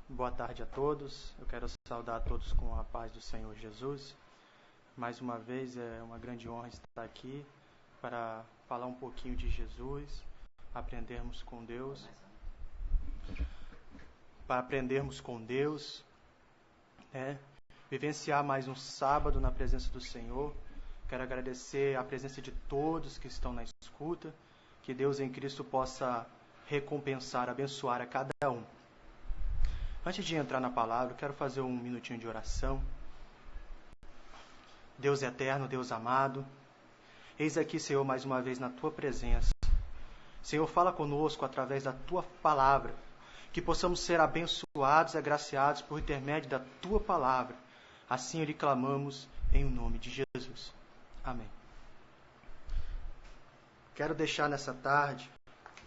Boa tarde a todos. Eu quero saudar a todos com a paz do Senhor Jesus. Mais uma vez é uma grande honra estar aqui para falar um pouquinho de Jesus, aprendermos com Deus, vivenciar mais um sábado na presença do Senhor. Quero agradecer a presença de todos que estão na escuta, que Deus em Cristo possa recompensar, abençoar a cada um. Antes de entrar na palavra, quero fazer um minutinho de oração. Deus eterno, Deus amado, eis aqui, Senhor, mais uma vez na Tua presença. Senhor, fala conosco através da Tua palavra, que possamos ser abençoados e agraciados por intermédio da Tua palavra. Assim lhe clamamos em nome de Jesus. Amém. Quero deixar nessa tarde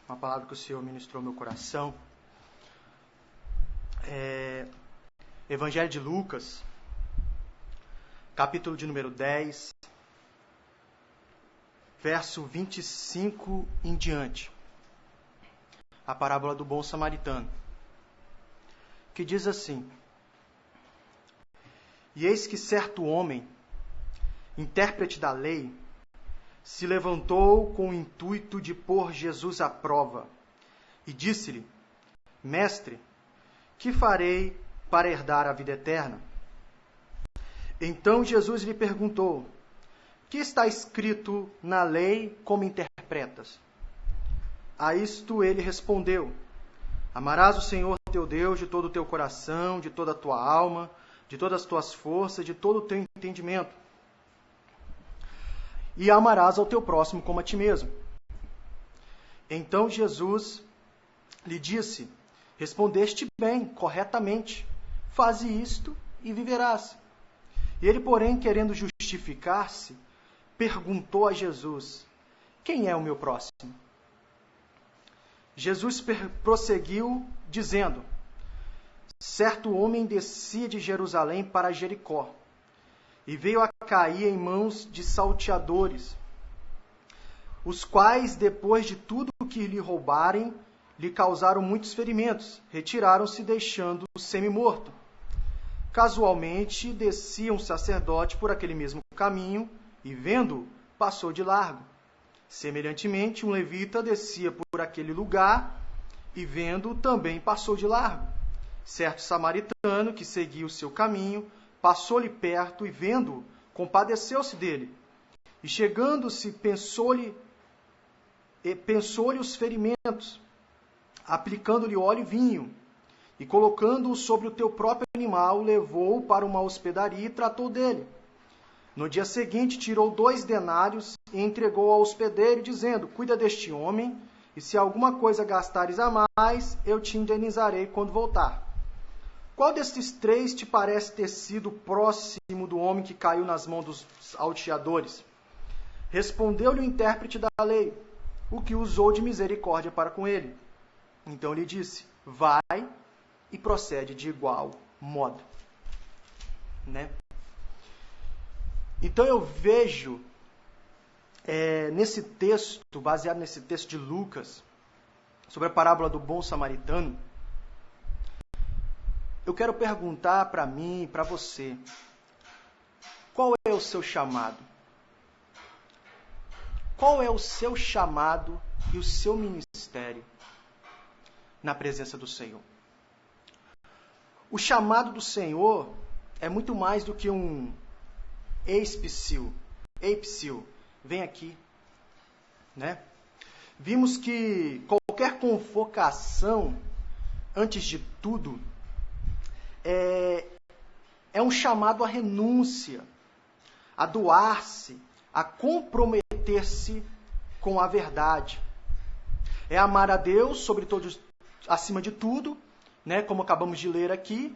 uma palavra que o Senhor ministrou no meu coração. Evangelho de Lucas, capítulo de número 10, verso 25 em diante. A parábola do bom samaritano, que diz assim: E eis que certo homem, intérprete da lei, se levantou com o intuito de pôr Jesus à prova, e disse-lhe: Mestre, que farei para herdar a vida eterna? Então Jesus lhe perguntou: Que está escrito na lei, como interpretas? A isto ele respondeu: Amarás o Senhor teu Deus de todo o teu coração, de toda a tua alma, de todas as tuas forças, de todo o teu entendimento. E amarás ao teu próximo como a ti mesmo. Então Jesus lhe disse: Respondeste bem, corretamente. Faze isto e viverás. E ele, porém, querendo justificar-se, perguntou a Jesus: Quem é o meu próximo? Jesus prosseguiu, dizendo: Certo homem descia de Jerusalém para Jericó, e veio a cair em mãos de salteadores, os quais, depois de tudo o que lhe roubarem, lhe causaram muitos ferimentos, retiraram-se, deixando-o semi-morto. Casualmente, descia um sacerdote por aquele mesmo caminho, e vendo-o, passou de largo. Semelhantemente, um levita descia por aquele lugar, e vendo-o, também passou de largo. Certo samaritano, que seguia o seu caminho, passou-lhe perto, e vendo-o, compadeceu-se dele. E chegando-se, pensou-lhe os ferimentos, aplicando-lhe óleo e vinho, e colocando-o sobre o teu próprio animal, levou-o para uma hospedaria e tratou dele. No dia seguinte, tirou 2 denários e entregou ao hospedeiro, dizendo: Cuida deste homem, e se alguma coisa gastares a mais, eu te indenizarei quando voltar. Qual destes 3 te parece ter sido próximo do homem que caiu nas mãos dos salteadores? Respondeu-lhe o intérprete da lei, o que usou de misericórdia para com ele. Então lhe disse: Vai e procede de igual modo. Então eu vejo nesse texto, baseado nesse texto de Lucas, sobre a parábola do bom samaritano, eu quero perguntar para mim e para você: qual é o seu chamado? Qual é o seu chamado e o seu ministério na presença do Senhor? O chamado do Senhor é muito mais do que um ei, psil, vem aqui, Vimos que qualquer convocação, antes de tudo, é um chamado à renúncia, a doar-se, a comprometer-se com a verdade. É amar a Deus sobre todos, acima de tudo, como acabamos de ler aqui,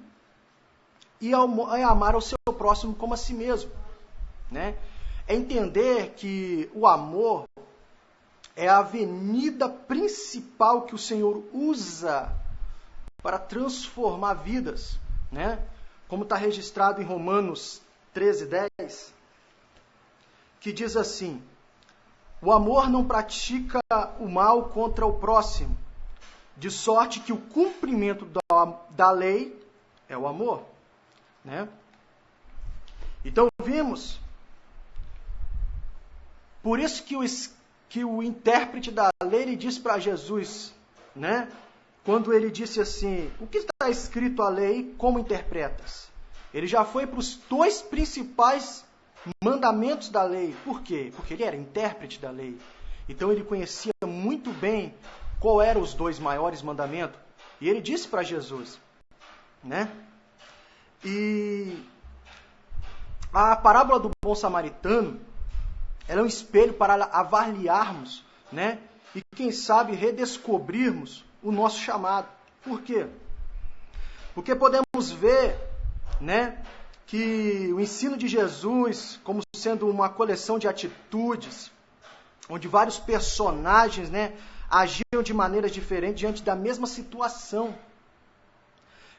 e é amar ao seu próximo como a si mesmo. É entender que o amor é a avenida principal que o Senhor usa para transformar vidas, como está registrado em Romanos 13:10, que diz assim: O amor não pratica o mal contra o próximo. de sorte que o cumprimento da lei é o amor, né? Então vimos, por isso que o intérprete da lei ele disse para Jesus, né? Quando ele disse assim, o que está escrito a lei, como interpretas? Ele já foi para os 2 principais mandamentos da lei. Por quê? Porque ele era intérprete da lei. Então ele conhecia muito bem qual eram os 2 maiores mandamentos. E ele disse para Jesus, né? E a parábola do bom samaritano, ela é um espelho para avaliarmos, né? E quem sabe redescobrirmos o nosso chamado. Por quê? Porque podemos ver, né, que o ensino de Jesus, como sendo uma coleção de atitudes, onde vários personagens, né, agiam de maneiras diferentes diante da mesma situação.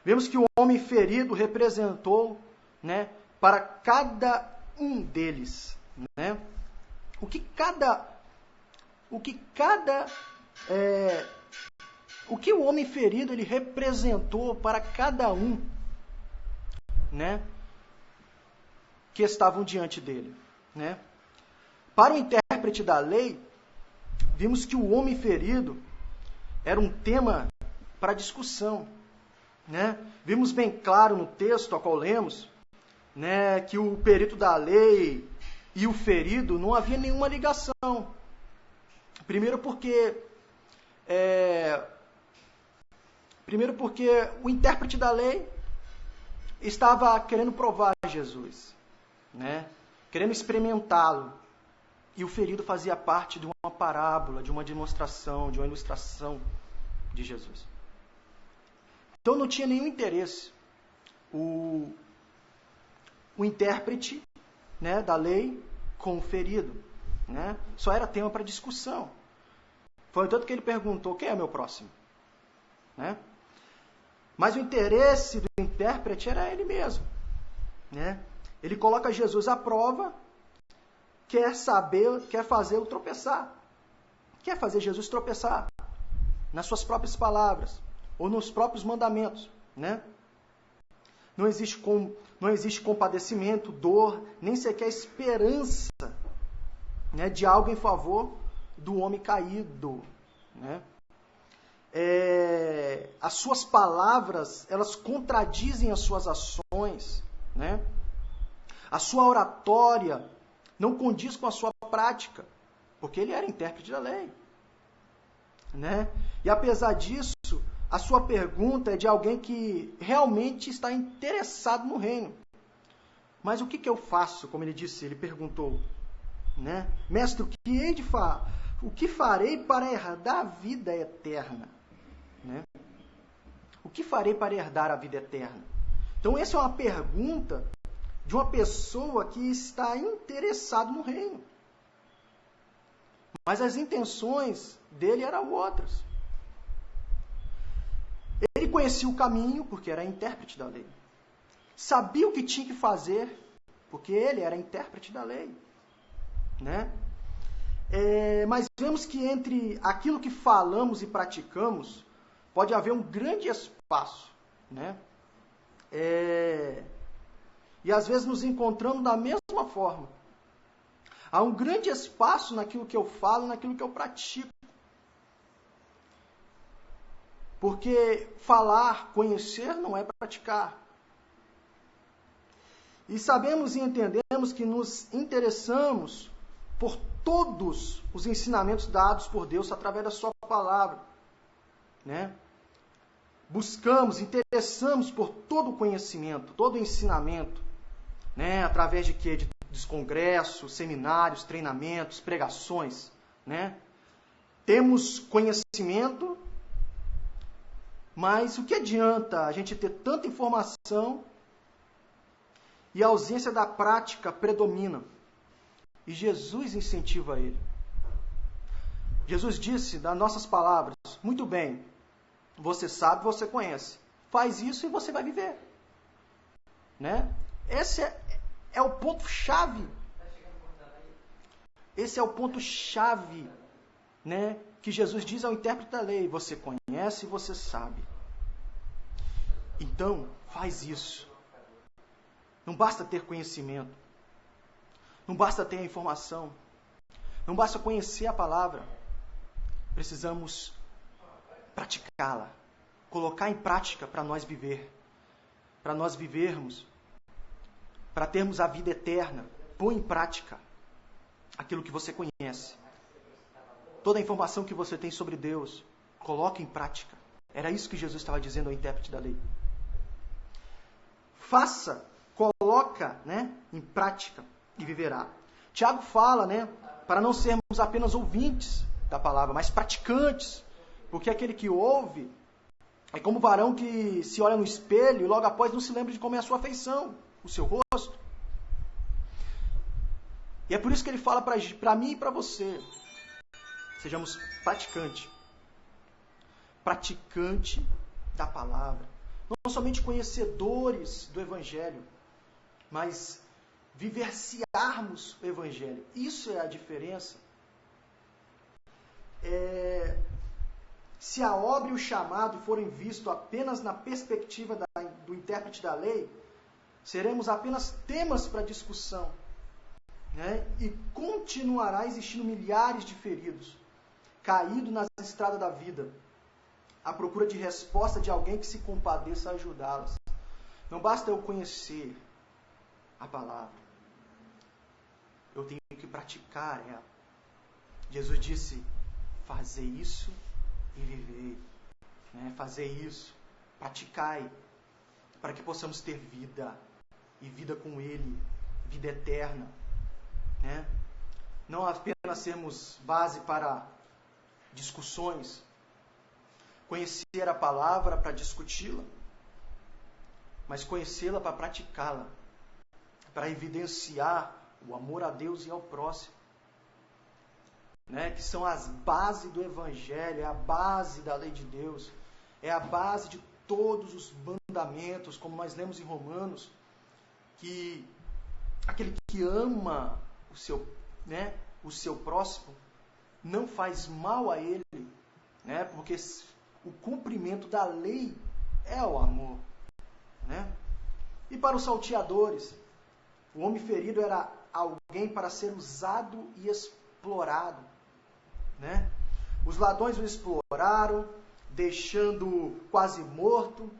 Vemos que o homem ferido representou, né, para cada um deles, né, o que o homem ferido ele representou para cada um, né, que estavam diante dele, né? Para o intérprete da lei, vimos que o homem ferido era um tema para discussão, né? Vimos bem claro no texto ao qual lemos, né, que o perito da lei e o ferido não havia nenhuma ligação. Primeiro porque o intérprete da lei estava querendo provar Jesus, né? Querendo experimentá-lo. E o ferido fazia parte de uma parábola, de uma demonstração, de uma ilustração de Jesus. Então não tinha nenhum interesse o intérprete, né, da lei com o ferido, né? Só era tema para discussão. Foi tanto que ele perguntou, quem é meu próximo? Né? Mas o interesse do intérprete era ele mesmo, né? Ele coloca Jesus à prova, quer fazê-lo tropeçar. Quer fazer Jesus tropeçar nas suas próprias palavras ou nos próprios mandamentos, né? Não existe compadecimento, dor, nem sequer esperança, né, de algo em favor do homem caído, né? As suas palavras, elas contradizem as suas ações, né? A sua oratória não condiz com a sua prática, porque ele era intérprete da lei, né? E apesar disso, a sua pergunta é de alguém que realmente está interessado no reino. Mas o que eu faço? Como ele disse, ele perguntou, né? Mestre, o que farei para herdar a vida eterna? Né? O que farei para herdar a vida eterna? Então, essa é uma pergunta de uma pessoa que está interessado no reino. Mas as intenções dele eram outras. Ele conhecia o caminho, porque era intérprete da lei. Sabia o que tinha que fazer, porque ele era intérprete da lei. Né? Mas vemos que entre aquilo que falamos e praticamos, pode haver um grande espaço. Né? E às vezes nos encontramos da mesma forma. Há um grande espaço naquilo que eu falo, naquilo que eu pratico. Porque falar, conhecer, não é praticar. E sabemos e entendemos que nos interessamos por todos os ensinamentos dados por Deus através da sua palavra. Né? Buscamos, interessamos por todo o conhecimento, todo o ensinamento, né? Através de quê? De congressos, seminários, treinamentos, pregações. Né? Temos conhecimento, mas o que adianta a gente ter tanta informação e a ausência da prática predomina? E Jesus incentiva ele. Jesus disse, das nossas palavras, muito bem, você sabe, você conhece. Faz isso e você vai viver. Né? Esse é o ponto-chave. Esse é o ponto-chave, né, que Jesus diz ao intérprete da lei. Você conhece e você sabe. Então, faz isso. Não basta ter conhecimento. Não basta ter a informação. Não basta conhecer a palavra. Precisamos praticá-la. Colocar em prática para nós viver. Para nós vivermos. Para termos a vida eterna. Põe em prática aquilo que você conhece. Toda a informação que você tem sobre Deus, coloque em prática. Era isso que Jesus estava dizendo ao intérprete da lei. Faça, coloca, em prática e viverá. Tiago fala, para não sermos apenas ouvintes da palavra, mas praticantes. Porque aquele que ouve é como o varão que se olha no espelho e logo após não se lembra de como é a sua feição, o seu rosto. E é por isso que ele fala para mim e para você. Sejamos praticantes da palavra. Não somente conhecedores do Evangelho, mas vivenciarmos o Evangelho. Isso é a diferença. Se a obra e o chamado forem vistos apenas na perspectiva do intérprete da lei, seremos apenas temas para discussão. E continuará existindo milhares de feridos, caídos nas estradas da vida, à procura de resposta de alguém que se compadeça a ajudá-las. Não basta eu conhecer a palavra. Eu tenho que praticar ela. Jesus disse, fazei isso e vivei. Fazer isso, praticai, para que possamos ter vida, e vida com Ele, vida eterna. Não apenas sermos base para discussões, conhecer a palavra para discuti-la, mas conhecê-la para praticá-la, para evidenciar o amor a Deus e ao próximo, que são as bases do Evangelho, é a base da lei de Deus, é a base de todos os mandamentos, como nós lemos em Romanos, que aquele que ama o seu próximo não faz mal a ele, porque o cumprimento da lei é o amor. E para os salteadores, o homem ferido era alguém para ser usado e explorado. Os ladrões o exploraram, deixando-o quase morto.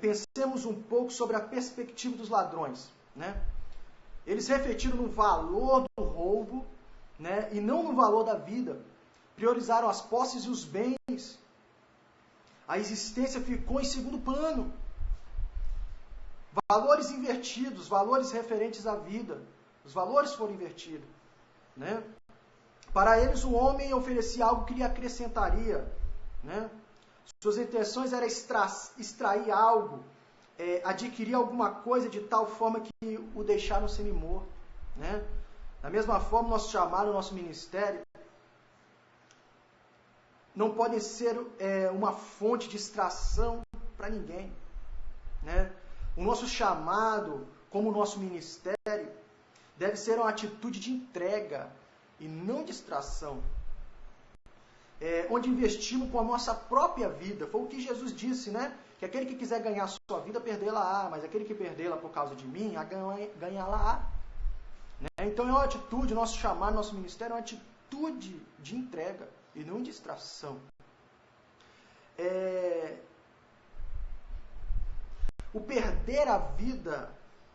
Pensemos um pouco sobre a perspectiva dos ladrões. Eles refletiram no valor do roubo, e não no valor da vida. Priorizaram as posses e os bens. A existência ficou em segundo plano. Valores invertidos, valores referentes à vida. Os valores foram invertidos. Para eles, o homem oferecia algo que lhe acrescentaria. Suas intenções eram extrair algo, adquirir alguma coisa de tal forma que o deixaram semi-morto. Da mesma forma, nosso chamado, nosso ministério, não podem ser uma fonte de extração para ninguém. O nosso chamado, como o nosso ministério, deve ser uma atitude de entrega e não de extração. Onde investimos com a nossa própria vida. Foi o que Jesus disse, que aquele que quiser ganhar a sua vida, perdê-la-á, mas aquele que perdê-la por causa de mim, ganhá-la-á. Então é uma atitude, nosso chamado, nosso ministério é uma atitude de entrega e não de extração. O perder a vida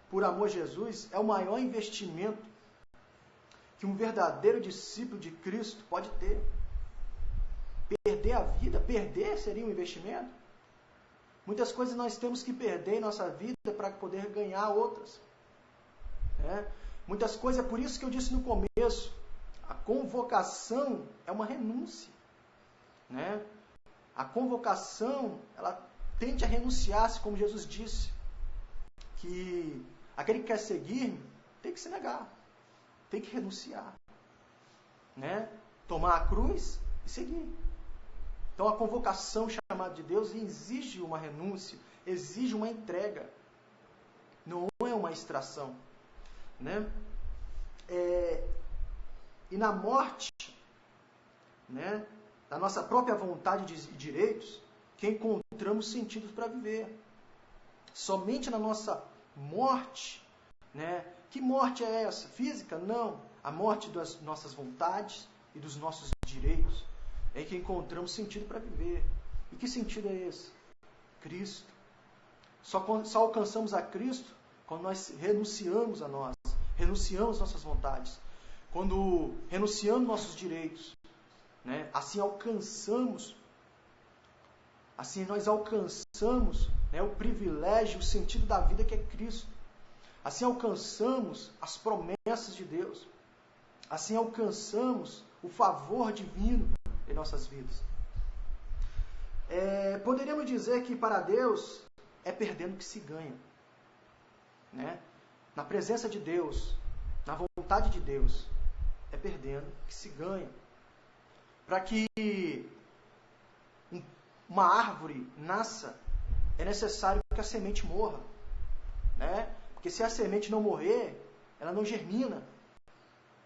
por amor a Jesus é o maior investimento que um verdadeiro discípulo de Cristo pode ter. Perder a vida, perder seria um investimento. Muitas coisas nós temos que perder em nossa vida para poder ganhar outras. Muitas coisas, é por isso que eu disse no começo, a convocação é uma renúncia. A convocação, ela tende a renunciar-se, como Jesus disse, que aquele que quer seguir tem que se negar, tem que renunciar, tomar a cruz e seguir. Então a convocação chamada de Deus exige uma renúncia, exige uma entrega, não é uma extração. E na morte, da nossa própria vontade e direitos, que encontramos sentidos para viver. Somente na nossa morte, né? Que morte é essa? Física? Não. A morte das nossas vontades e dos nossos direitos é que encontramos sentido para viver. E que sentido é esse? Cristo. Só alcançamos a Cristo quando nós renunciamos a nós, renunciamos nossas vontades, quando renunciamos nossos direitos, né? Assim nós alcançamos, né, o privilégio, o sentido da vida que é Cristo. Assim alcançamos as promessas de Deus. Assim alcançamos o favor divino em nossas vidas. Poderíamos dizer que para Deus é perdendo que se ganha. Né? Na presença de Deus, na vontade de Deus, é perdendo que se ganha. Para que uma árvore nasça, é necessário que a semente morra. Né? Porque se a semente não morrer, ela não germina.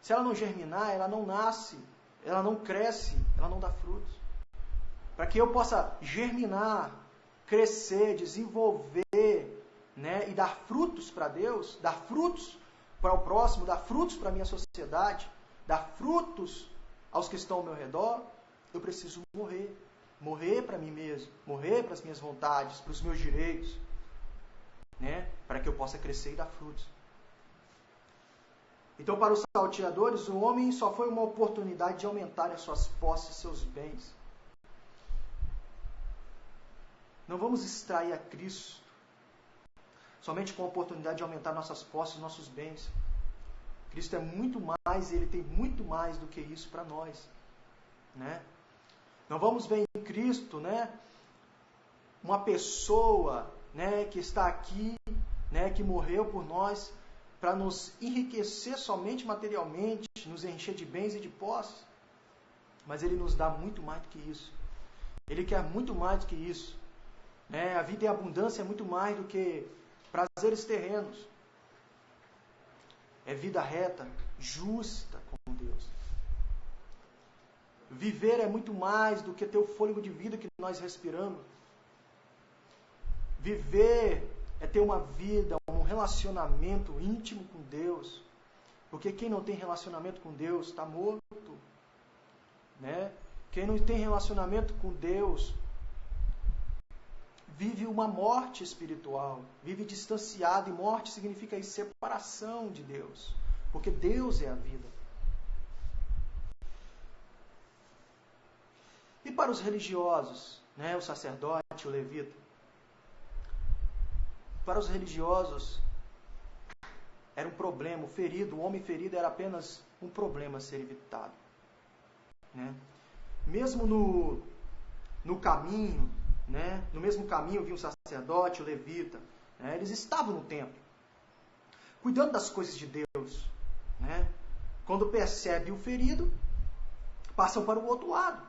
Se ela não germinar, ela não nasce, ela não cresce, ela não dá frutos. Para que eu possa germinar, crescer, desenvolver, né, e dar frutos para Deus, dar frutos para o próximo, dar frutos para a minha sociedade, dar frutos aos que estão ao meu redor, eu preciso morrer. Morrer para mim mesmo, morrer para as minhas vontades, para os meus direitos, né, para que eu possa crescer e dar frutos. Então, para os salteadores, o homem só foi uma oportunidade de aumentar as suas posses e seus bens. Não vamos extrair a Cristo somente com a oportunidade de aumentar nossas posses e nossos bens. Cristo é muito mais, Ele tem muito mais do que isso para nós. Né? Não vamos ver em Cristo, né, uma pessoa, né, que está aqui, né, que morreu por nós, para nos enriquecer somente materialmente, nos encher de bens e de posses. Mas Ele nos dá muito mais do que isso. Ele quer muito mais do que isso. A vida em abundância é muito mais do que prazeres terrenos. É vida reta, justa com Deus. Viver é muito mais do que ter o fôlego de vida que nós respiramos. Viver é ter uma vida, um relacionamento íntimo com Deus. Porque quem não tem relacionamento com Deus está morto. Né? Quem não tem relacionamento com Deus vive uma morte espiritual, vive distanciado, e morte significa aí separação de Deus, porque Deus é a vida. E para os religiosos, né, o sacerdote, o levita, para os religiosos era um problema, o homem ferido era apenas um problema a ser evitado. Né? Mesmo no caminho, né? No mesmo caminho vinha o sacerdote, o levita. Né? Eles estavam no templo, cuidando das coisas de Deus. Né? Quando percebem o ferido, passam para o outro lado.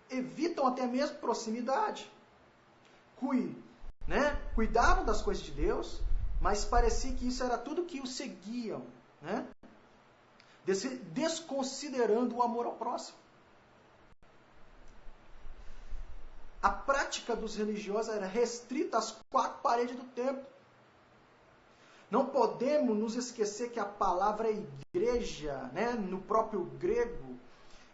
Evitam até mesmo proximidade. Cuidavam das coisas de Deus, mas parecia que isso era tudo que os seguiam. Né? Desconsiderando o amor ao próximo. A prática dos religiosos era restrita às 4 paredes do templo. Não podemos nos esquecer que a palavra igreja, né, no próprio grego,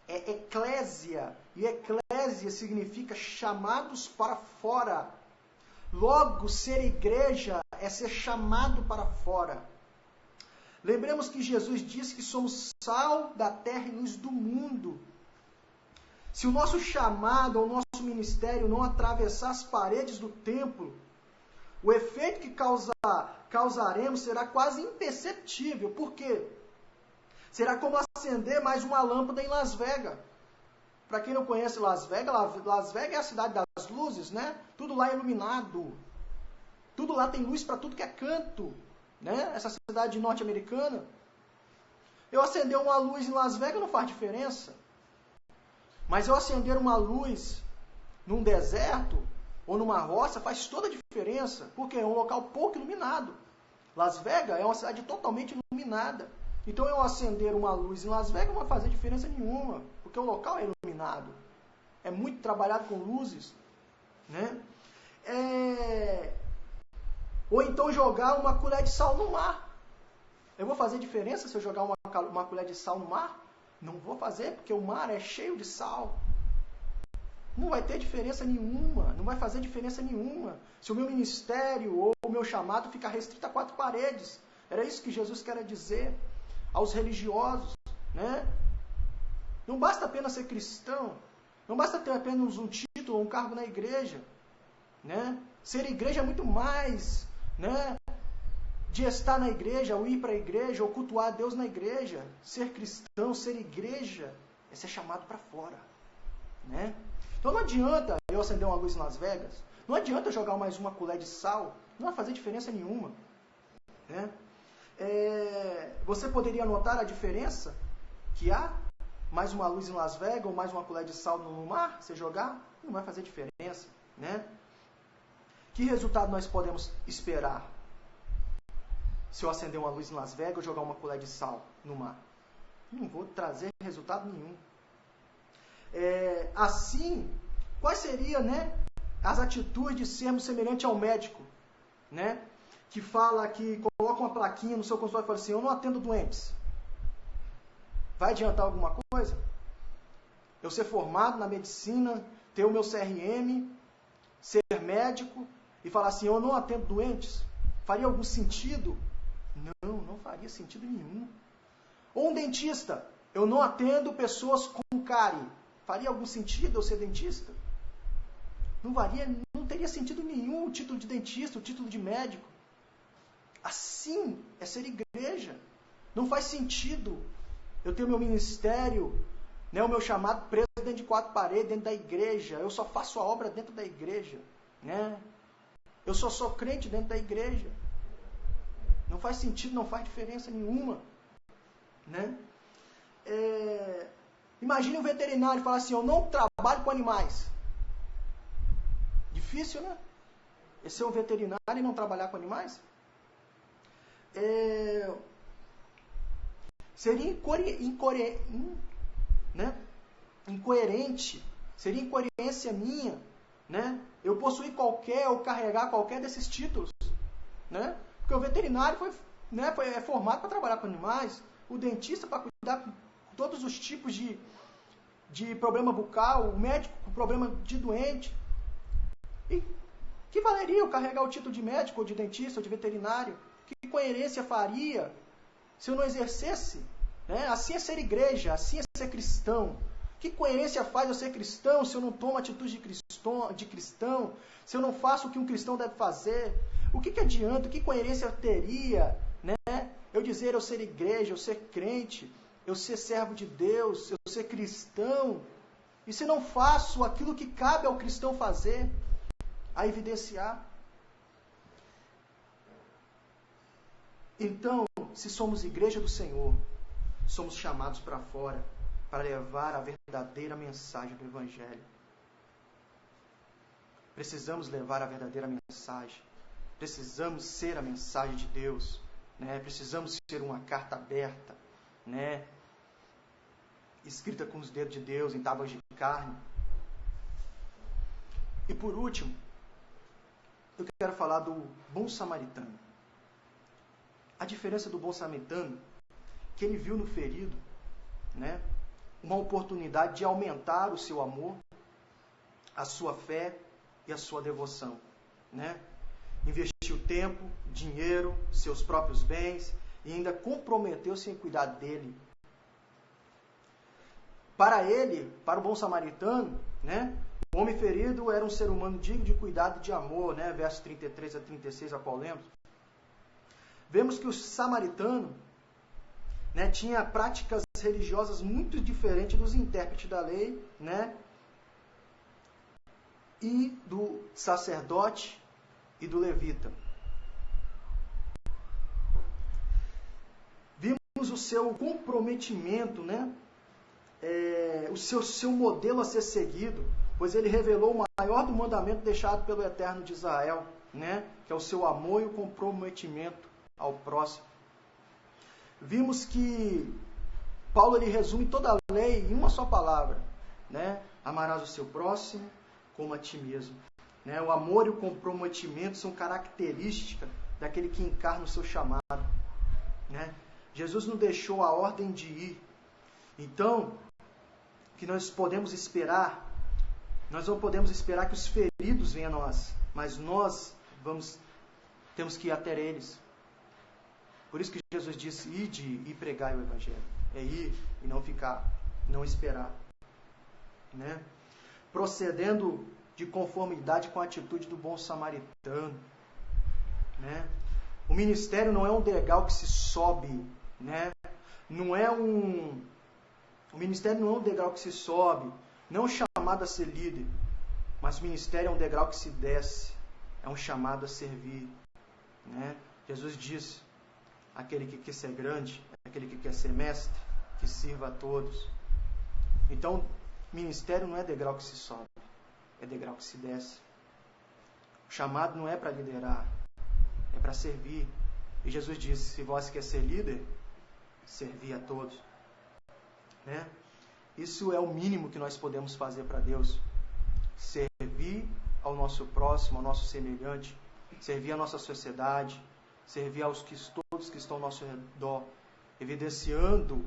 é eclésia. E eclésia significa chamados para fora. Logo, ser igreja é ser chamado para fora. Lembremos que Jesus disse que somos sal da terra e luz do mundo. Se o nosso chamado, o nosso ministério não atravessar as paredes do templo, o efeito que causaremos será quase imperceptível. Por quê? Será como acender mais uma lâmpada em Las Vegas. Para quem não conhece Las Vegas é a cidade das luzes, né? Tudo lá é iluminado. Tudo lá tem luz para tudo que é canto. Né? Essa cidade norte-americana. Eu acender uma luz em Las Vegas não faz diferença. Mas eu acender uma luz num deserto ou numa roça faz toda a diferença, porque é um local pouco iluminado. Las Vegas é uma cidade totalmente iluminada. Então eu acender uma luz em Las Vegas não vai fazer diferença nenhuma, porque o local é iluminado. iluminado. É muito trabalhado com luzes, né? Ou então jogar uma colher de sal no mar. Eu vou fazer diferença se eu jogar uma colher de sal no mar? Não vou fazer, porque o mar é cheio de sal. Não vai ter diferença nenhuma, não vai fazer diferença nenhuma. Se o meu ministério ou o meu chamado ficar restrito a 4 paredes. Era isso que Jesus quer dizer aos religiosos, né? Não basta apenas ser cristão, não basta ter apenas um título ou um cargo na igreja, né? Ser igreja é muito mais, né? De estar na igreja, ou ir para a igreja, ou cultuar a Deus na igreja. Ser cristão, ser igreja, é ser chamado para fora, né? Então não adianta eu acender uma luz em Las Vegas, não adianta eu jogar mais uma colher de sal, não vai fazer diferença nenhuma, né? Você poderia notar a diferença que há? Mais uma luz em Las Vegas ou mais uma colher de sal no mar? Você jogar? Não vai fazer diferença, né? Que resultado nós podemos esperar se eu acender uma luz em Las Vegas ou jogar uma colher de sal no mar? Não vou trazer resultado nenhum. Assim, quais seriam, né, as atitudes de sermos semelhantes ao médico, né? Que fala que coloca uma plaquinha no seu consultório e fala assim: eu não atendo doentes. Vai adiantar alguma coisa? Eu ser formado na medicina, ter o meu CRM, ser médico e falar assim: eu não atendo doentes? Faria algum sentido? Não faria sentido nenhum. Ou um dentista: eu não atendo pessoas com cárie. Faria algum sentido eu ser dentista? Não teria sentido nenhum o título de dentista, o título de médico. Assim é ser igreja. Não faz sentido eu ter o meu ministério, né, o meu chamado preso dentro de 4 paredes, dentro da igreja. Eu só faço a obra dentro da igreja, né? Eu só sou crente dentro da igreja. Não faz sentido, não faz diferença nenhuma, né? Imagine um veterinário falar assim: eu não trabalho com animais. Difícil, né? Ser um veterinário e não trabalhar com animais? Seria incoerente, seria incoerência minha, né? Eu possuir ou carregar qualquer desses títulos, né? Porque o veterinário é formado para trabalhar com animais, o dentista para cuidar com todos os tipos de problema bucal, o médico com problema de doente. E que valeria eu carregar o título de médico, ou de dentista, ou de veterinário? Que coerência faria se eu não exercesse? Né? Assim é ser igreja, assim é ser cristão. Que coerência faz eu ser cristão se eu não tomo atitude de cristão, se eu não faço o que um cristão deve fazer? O que adianta, que coerência teria, né? Eu dizer eu ser igreja, eu ser crente, eu ser servo de Deus, eu ser cristão, e se não faço aquilo que cabe ao cristão fazer, a evidenciar? Então, se somos igreja do Senhor, somos chamados para fora para levar a verdadeira mensagem do Evangelho. Precisamos levar a verdadeira mensagem. Precisamos ser a mensagem de Deus, né? Precisamos ser uma carta aberta, né? Escrita com os dedos de Deus em tábuas de carne. E por último, eu quero falar do bom samaritano. A diferença do bom samaritano, que ele viu no ferido, né, uma oportunidade de aumentar o seu amor, a sua fé e a sua devoção, né? Investiu tempo, dinheiro, seus próprios bens e ainda comprometeu-se em cuidar dele. Para ele, para o bom samaritano, né, o homem ferido era um ser humano digno de cuidado e de amor, né? Versos 33 a 36, a qual lemos. Vemos que o samaritano, né, tinha práticas religiosas muito diferentes dos intérpretes da lei, né, e do sacerdote e do levita. Vimos o seu comprometimento, né, o seu modelo a ser seguido, pois ele revelou o maior do mandamento deixado pelo Eterno de Israel, né, que é o seu amor e o comprometimento ao próximo. Vimos que Paulo ele resume toda a lei em uma só palavra, né? Amarás o seu próximo como a ti mesmo. Né? O amor e o comprometimento são características daquele que encarna o seu chamado. Né? Jesus nos deixou a ordem de ir. Então, o que nós podemos esperar, nós não podemos esperar que os feridos venham a nós, mas nós temos que ir até eles. Por isso que Jesus disse, ide e pregai o Evangelho. É ir e não ficar, não esperar. Né? Procedendo de conformidade com a atitude do bom samaritano. Né? O ministério não é um degrau que se sobe. Né? O ministério não é um degrau que se sobe, não é um chamado a ser líder, mas o ministério é um degrau que se desce, é um chamado a servir. Né? Jesus disse, aquele que quer ser grande, aquele que quer ser mestre, que sirva a todos. Então, ministério não é degrau que se sobe, é degrau que se desce. O chamado não é para liderar, é para servir. E Jesus disse, se vós quer ser líder, servir a todos. Né? Isso é o mínimo que nós podemos fazer para Deus. Servir ao nosso próximo, ao nosso semelhante, servir à nossa sociedade, servir aos todos que estão ao nosso redor, evidenciando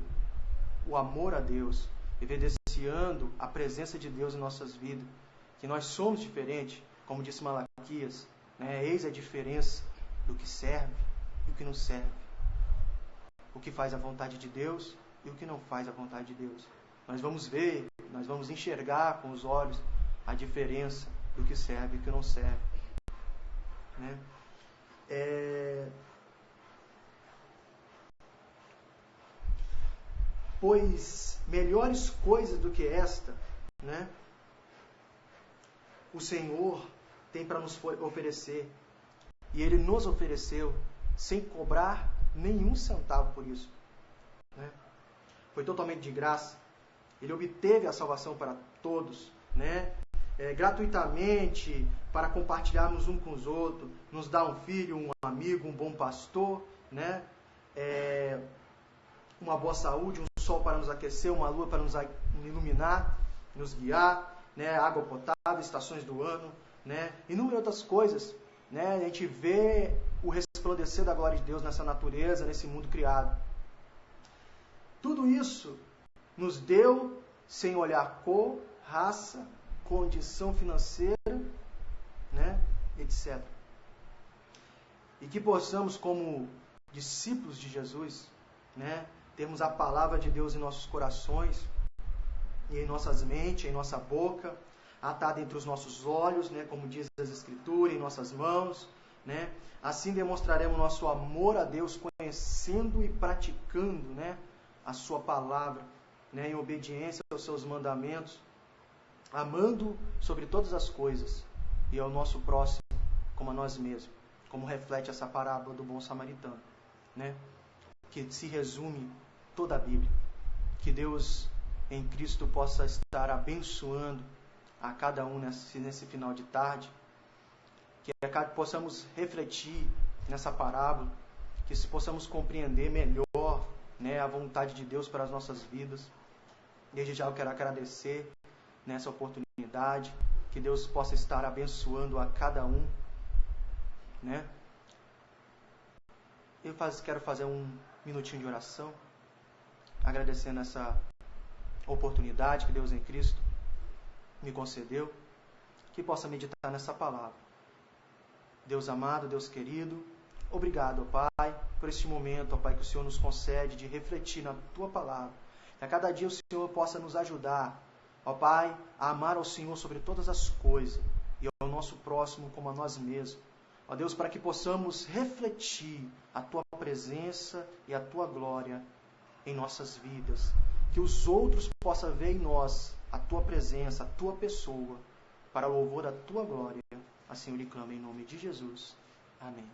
o amor a Deus, evidenciando a presença de Deus em nossas vidas, que nós somos diferentes, como disse Malaquias, né? Eis a diferença do que serve e o que não serve, o que faz a vontade de Deus e o que não faz a vontade de Deus. Nós vamos ver, nós vamos enxergar com os olhos a diferença do que serve e do que não serve. Né? Pois melhores coisas do que esta, né, o Senhor tem para nos oferecer. E Ele nos ofereceu sem cobrar nenhum centavo por isso. Né? Foi totalmente de graça. Ele obteve a salvação para todos, né? Gratuitamente, para compartilharmos um com os outros, nos dá um filho, um amigo, um bom pastor, né? Uma boa saúde, um sol para nos aquecer, uma lua para nos iluminar, nos guiar, né? Água potável, estações do ano, né? Inúmeras outras coisas, né? A gente vê o resplandecer da glória de Deus nessa natureza, nesse mundo criado. Tudo isso nos deu sem olhar cor, raça, condição financeira, né, etc. E que possamos, como discípulos de Jesus, né, termos a palavra de Deus em nossos corações, e em nossas mentes, em nossa boca, atada entre os nossos olhos, né, como diz as Escrituras, em nossas mãos. Né? Assim demonstraremos nosso amor a Deus, conhecendo e praticando, né, a sua palavra, né, em obediência aos seus mandamentos, amando sobre todas as coisas e ao nosso próximo como a nós mesmos, como reflete essa parábola do bom samaritano, né, que se resume toda a Bíblia. Que Deus em Cristo possa estar abençoando a cada um nesse final de tarde, que possamos refletir nessa parábola, que possamos compreender melhor, né, a vontade de Deus para as nossas vidas. Desde já eu quero agradecer nessa oportunidade, que Deus possa estar abençoando a cada um. Né? Eu quero fazer um minutinho de oração, agradecendo essa oportunidade que Deus em Cristo me concedeu, que possa meditar nessa palavra. Deus amado, Deus querido, obrigado, ó Pai, por este momento, ó Pai, que o Senhor nos concede de refletir na Tua palavra. Que a cada dia o Senhor possa nos ajudar, ó Pai, a amar ao Senhor sobre todas as coisas e ao nosso próximo como a nós mesmos. Ó Deus, para que possamos refletir a Tua presença e a Tua glória em nossas vidas. Que os outros possam ver em nós a Tua presença, a Tua pessoa, para louvor da Tua glória. Assim eu lhe clamo em nome de Jesus. Amém.